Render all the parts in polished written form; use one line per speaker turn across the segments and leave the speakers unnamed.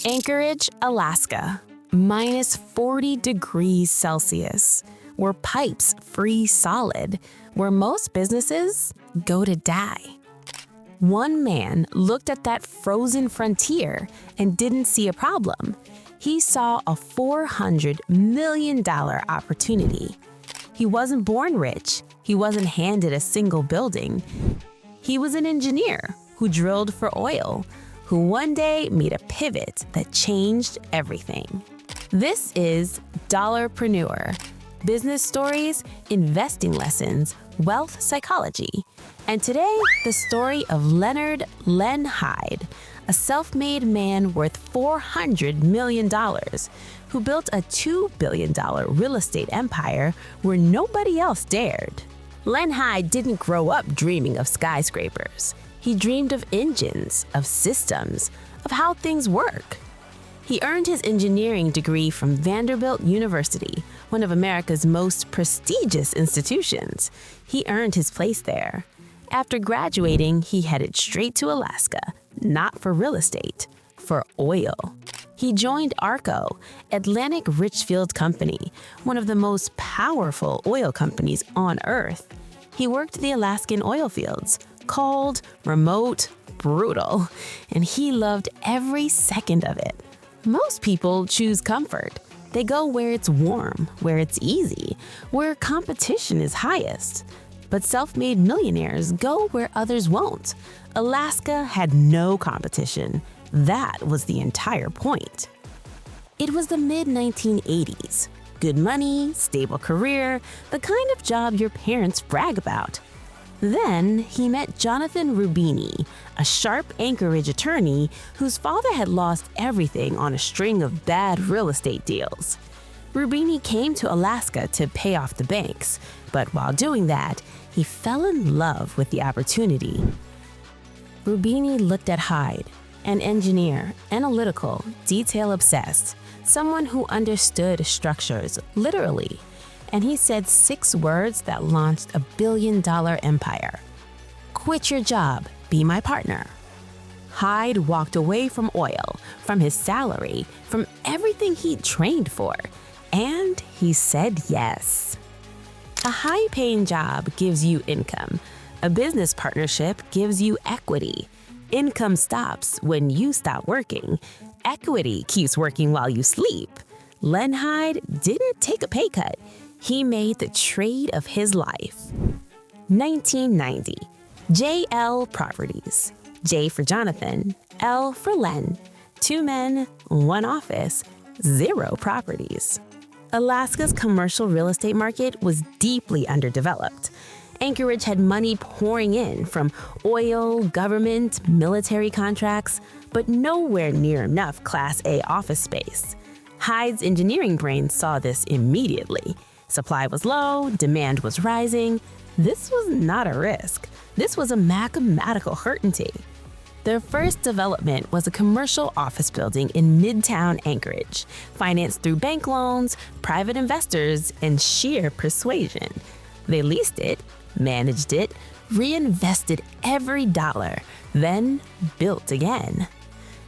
Anchorage, Alaska, minus 40 degrees Celsius, where pipes freeze solid, where most businesses go to die. One man looked at that frozen frontier and didn't see a problem. He saw a $400 million opportunity. He wasn't born rich. He wasn't handed a single building. He was an engineer who drilled for oil, who one day made a pivot that changed everything. This is DollarPreneur, business stories, investing lessons, wealth psychology. And today, the story of Leonard "Len" Hyde, a self-made man worth $400 million, who built a $2 billion real estate empire where nobody else dared. Len Hyde didn't grow up dreaming of skyscrapers. He dreamed of engines, of systems, of how things work. He earned his engineering degree from Vanderbilt University, one of America's most prestigious institutions. He earned his place there. After graduating, he headed straight to Alaska, not for real estate, for oil. He joined ARCO, Atlantic Richfield Company, one of the most powerful oil companies on Earth. He worked the Alaskan oil fields, cold, remote, brutal, and he loved every second of it. Most people choose comfort. They go where it's warm, where it's easy, where competition is highest. But self-made millionaires go where others won't. Alaska had no competition. That was the entire point. It was the mid-1980s. Good money, stable career, the kind of job your parents brag about. Then he met Jonathan Rubini, a sharp Anchorage attorney whose father had lost everything on a string of bad real estate deals. Rubini came to Alaska to pay off the banks, but while doing that, he fell in love with the opportunity. Rubini looked at Hyde, an engineer, analytical, detail-obsessed, someone who understood structures, literally, and he said 6 words that launched a billion-dollar empire. Quit your job, be my partner. Hyde walked away from oil, from his salary, from everything he'd trained for, and he said yes. A high-paying job gives you income. A business partnership gives you equity. Income stops when you stop working. Equity keeps working while you sleep. Len Hyde didn't take a pay cut. He made the trade of his life. 1990. JL Properties. J for Jonathan, L for Len. 2 men, 1 office, 0 properties. Alaska's commercial real estate market was deeply underdeveloped. Anchorage had money pouring in from oil, government, military contracts, but nowhere near enough Class A office space. Hyde's engineering brain saw this immediately. Supply was low, demand was rising. This was not a risk. This was a mathematical certainty. Their first development was a commercial office building in Midtown Anchorage, financed through bank loans, private investors, and sheer persuasion. They leased it, managed it, reinvested every dollar, then built again.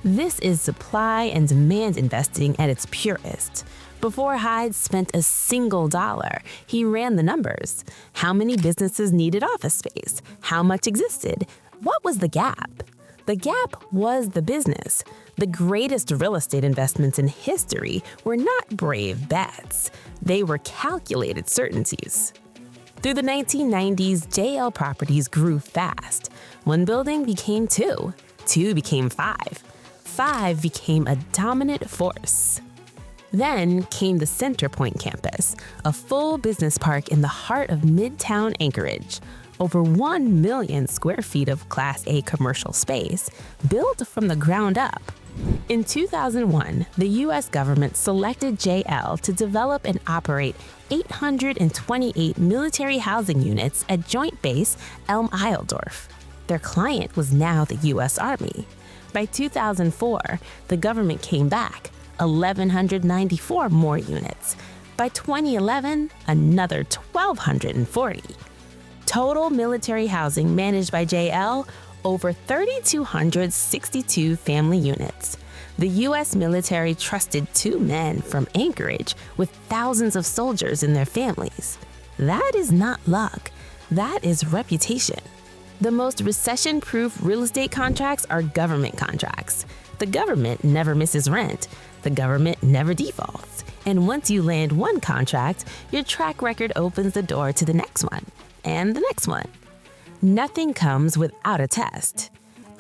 This is supply and demand investing at its purest. Before Hyde spent a single dollar, he ran the numbers. How many businesses needed office space? How much existed? What was the gap? The gap was the business. The greatest real estate investments in history were not brave bets. They were calculated certainties. Through the 1990s, JL Properties grew fast. 1 building became 2. 2 became 5. 5 became a dominant force. Then came the Centerpoint campus, a full business park in the heart of Midtown Anchorage. Over 1 million square feet of Class A commercial space, built from the ground up. In 2001, the U.S. government selected JL to develop and operate 828 military housing units at Joint Base Elm Isledorf. Their client was now the U.S. Army. By 2004, the government came back, 1,194 more units. By 2011, another 1,240. Total military housing managed by JL, over 3,262 family units. The U.S. military trusted two men from Anchorage with thousands of soldiers and their families. That is not luck. That is reputation. The most recession-proof real estate contracts are government contracts. The government never misses rent. The government never defaults. And once you land one contract, your track record opens the door to the next one, and the next one. Nothing comes without a test.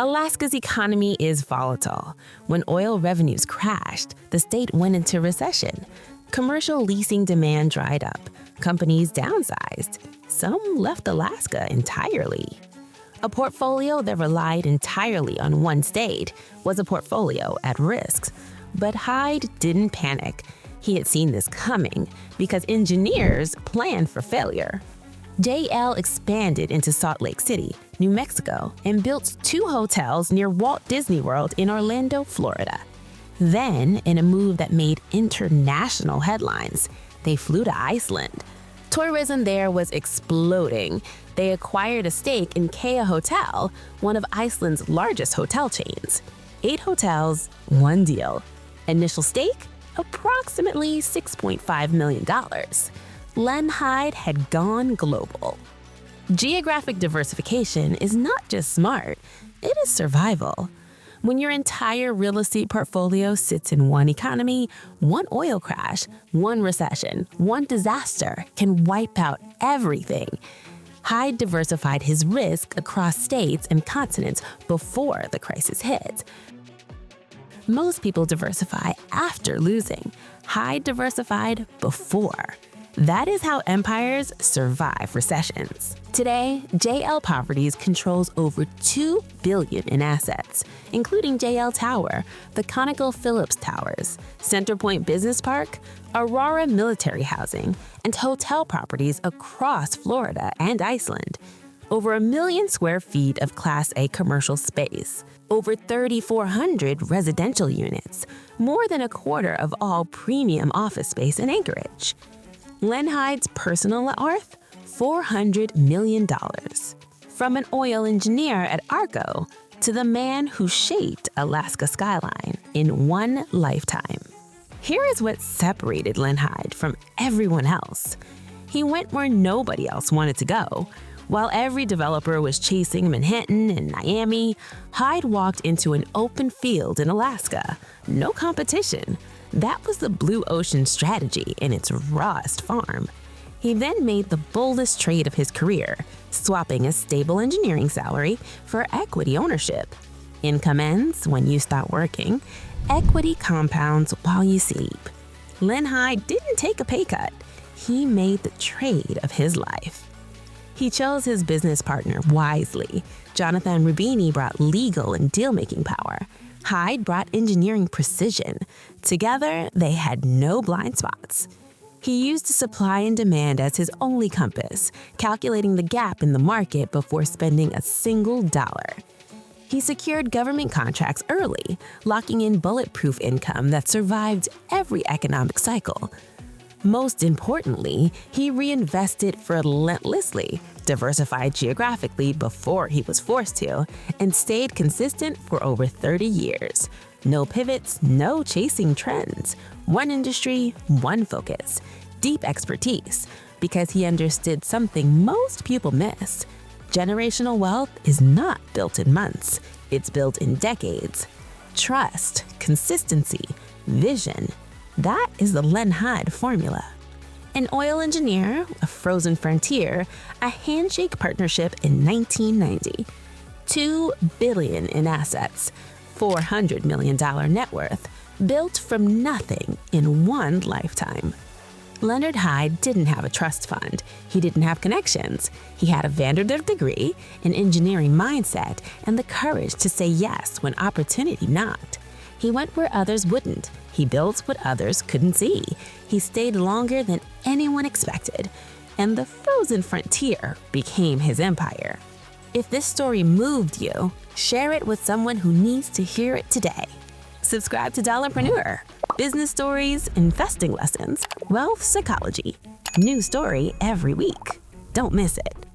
Alaska's economy is volatile. When oil revenues crashed, the state went into recession. Commercial leasing demand dried up. Companies downsized. Some left Alaska entirely. A portfolio that relied entirely on one state was a portfolio at risk. But Hyde didn't panic. He had seen this coming because engineers planned for failure. JL expanded into Salt Lake City, New Mexico, and built 2 hotels near Walt Disney World in Orlando, Florida. Then, in a move that made international headlines, they flew to Iceland. Tourism there was exploding. They acquired a stake in Kea Hotel, one of Iceland's largest hotel chains. 8 hotels, 1 deal. Initial stake? Approximately $6.5 million. Len Hyde had gone global. Geographic diversification is not just smart, it is survival. When your entire real estate portfolio sits in one economy, one oil crash, one recession, one disaster can wipe out everything. Hyde diversified his risk across states and continents before the crisis hit. Most people diversify after losing. Hyde diversified before. That is how empires survive recessions. Today, JL Properties controls over $2 billion in assets, including JL Tower, the ConocoPhillips Towers, Centerpoint Business Park, Aurora Military Housing, and hotel properties across Florida and Iceland. Over 1 million square feet of Class A commercial space, over 3,400 residential units, more than a quarter of all premium office space in Anchorage. Len Hyde's personal net worth? $400 million. From an oil engineer at Arco to the man who shaped Alaska skyline in one lifetime. Here is what separated Len Hyde from everyone else. He went where nobody else wanted to go. While every developer was chasing Manhattan and Miami, Hyde walked into an open field in Alaska. No competition. That was the Blue Ocean strategy in its rawest form. He then made the boldest trade of his career, swapping a stable engineering salary for equity ownership. Income ends when you stop working. Equity compounds while you sleep. Len Hyde didn't take a pay cut. He made the trade of his life. He chose his business partner wisely. Jonathan Rubini brought legal and deal-making power. Hyde brought engineering precision. Together, they had no blind spots. He used supply and demand as his only compass, calculating the gap in the market before spending a single dollar. He secured government contracts early, locking in bulletproof income that survived every economic cycle. Most importantly, he reinvested relentlessly, diversified geographically before he was forced to, and stayed consistent for over 30 years. No pivots, no chasing trends. One industry, one focus. Deep expertise, because he understood something most people miss. Generational wealth is not built in months. It's built in decades. Trust, consistency, vision. That is the Len Hyde formula. An oil engineer, a frozen frontier, a handshake partnership in 1990. $2 billion in assets, $400 million net worth, built from nothing in one lifetime. Leonard Hyde didn't have a trust fund. He didn't have connections. He had a Vanderbilt degree, an engineering mindset, and the courage to say yes when opportunity knocked. He went where others wouldn't. He built what others couldn't see. He stayed longer than anyone expected. And the frozen frontier became his empire. If this story moved you, share it with someone who needs to hear it today. Subscribe to DollarPreneur. Business stories, investing lessons, wealth psychology. New story every week. Don't miss it.